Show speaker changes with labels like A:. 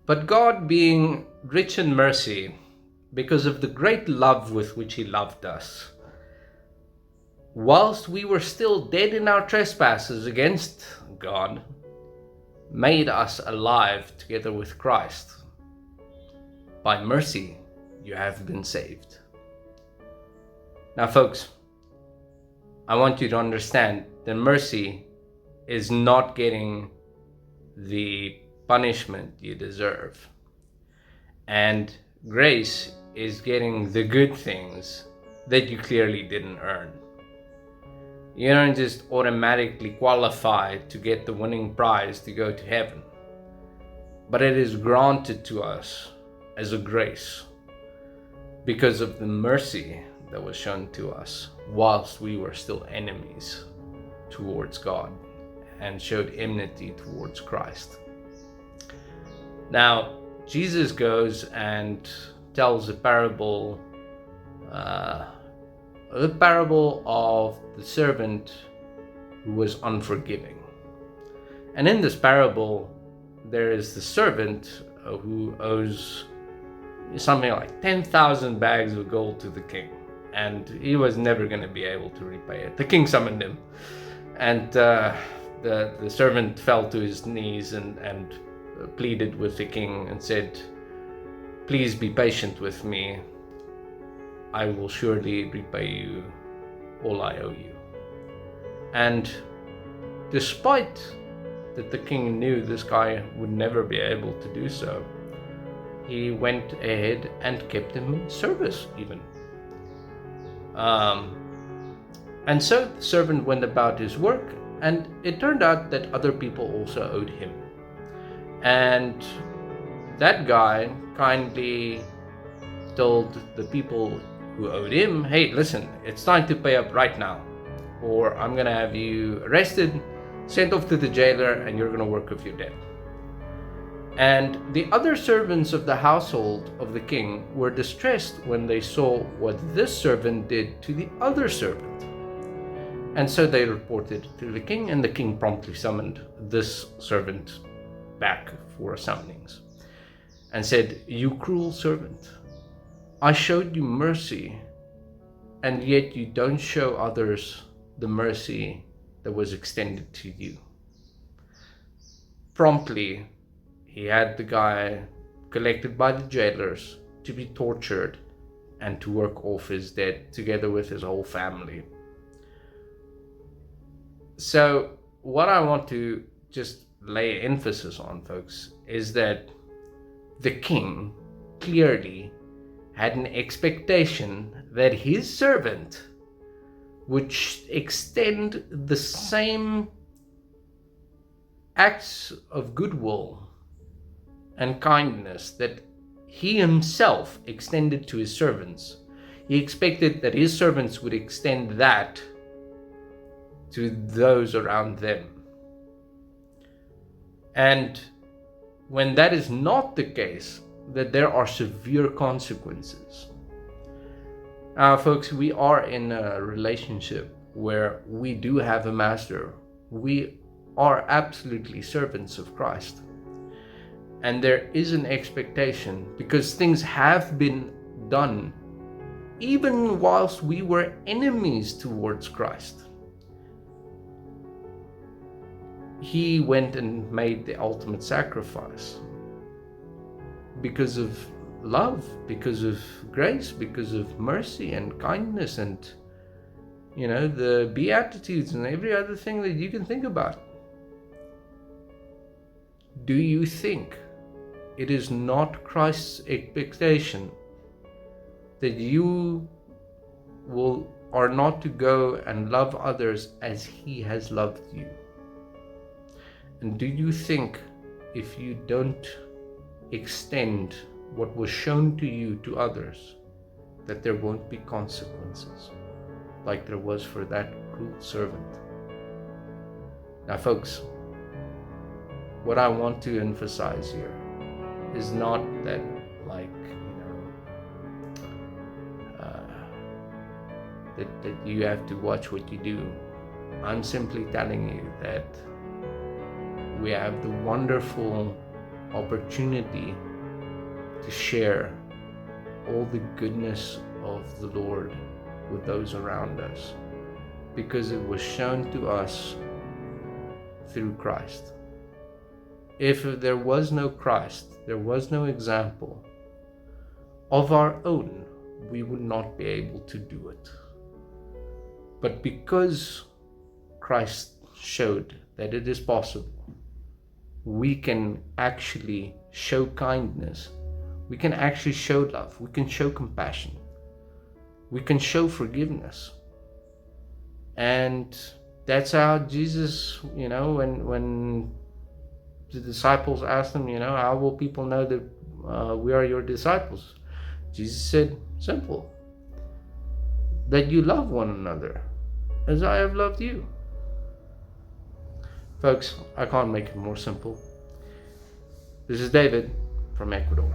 A: But God, being rich in mercy, because of the great love with which he loved us, whilst we were still dead in our trespasses against God, made us alive together with Christ. By mercy, you have been saved. Now, folks, I want you to understand that mercy is not getting the punishment you deserve. And grace is getting the good things that you clearly didn't earn. You don't just automatically qualify to get the winning prize to go to heaven, but it is granted to us as a grace because of the mercy that was shown to us whilst we were still enemies towards God and showed enmity towards Christ. Now, Jesus goes and tells a parable of the servant who was unforgiving. And in this parable, there is the servant who owes something like 10,000 bags of gold to the king, and he was never going to be able to repay it. The king summoned him, and the servant fell to his knees and pleaded with the king and said, "Please be patient with me. I will surely repay you all I owe you." And despite that the king knew this guy would never be able to do so, he went ahead and kept him in service even. And so the servant went about his work, and it turned out that other people also owed him. And that guy kindly told the people who owed him, "Hey, listen, it's time to pay up right now, or I'm going to have you arrested, sent off to the jailer, and you're going to work off your debt." And the other servants of the household of the king were distressed when they saw what this servant did to the other servant. And so they reported to the king, and the king promptly summoned this servant back for summonings and said, "You cruel servant, I showed you mercy, and yet you don't show others the mercy that was extended to you." Promptly, he had the guy collected by the jailers to be tortured and to work off his debt together with his whole family. So what I want to just lay emphasis on, folks, is that the king clearly had an expectation that his servant would extend the same acts of goodwill and kindness that he himself extended to his servants. He expected that his servants would extend that to those around them. And when that is not the case, that there are severe consequences. Now, folks, we are in a relationship where we do have a master. We are absolutely servants of Christ. And there is an expectation, because things have been done even whilst we were enemies towards Christ. He went and made the ultimate sacrifice because of love, because of grace, because of mercy and kindness, and the Beatitudes and every other thing that you can think about. Do you think it is not Christ's expectation that you are not to go and love others as he has loved you? And do you think if you don't extend what was shown to you to others, that there won't be consequences like there was for that cruel servant? Now, folks, what I want to emphasize here is not that, that you have to watch what you do. I'm simply telling you that we have the wonderful opportunity to share all the goodness of the Lord with those around us, because it was shown to us through Christ. If there was no Christ, there was no example of our own, we would not be able to do it. But because Christ showed that it is possible, we can actually show kindness, we can actually show love, we can show compassion, we can show forgiveness. And that's how Jesus, when the disciples asked him, how will people know that we are your disciples? Jesus said, simple, that you love one another as I have loved you. Folks, I can't make it more simple. This is David from Ecuador.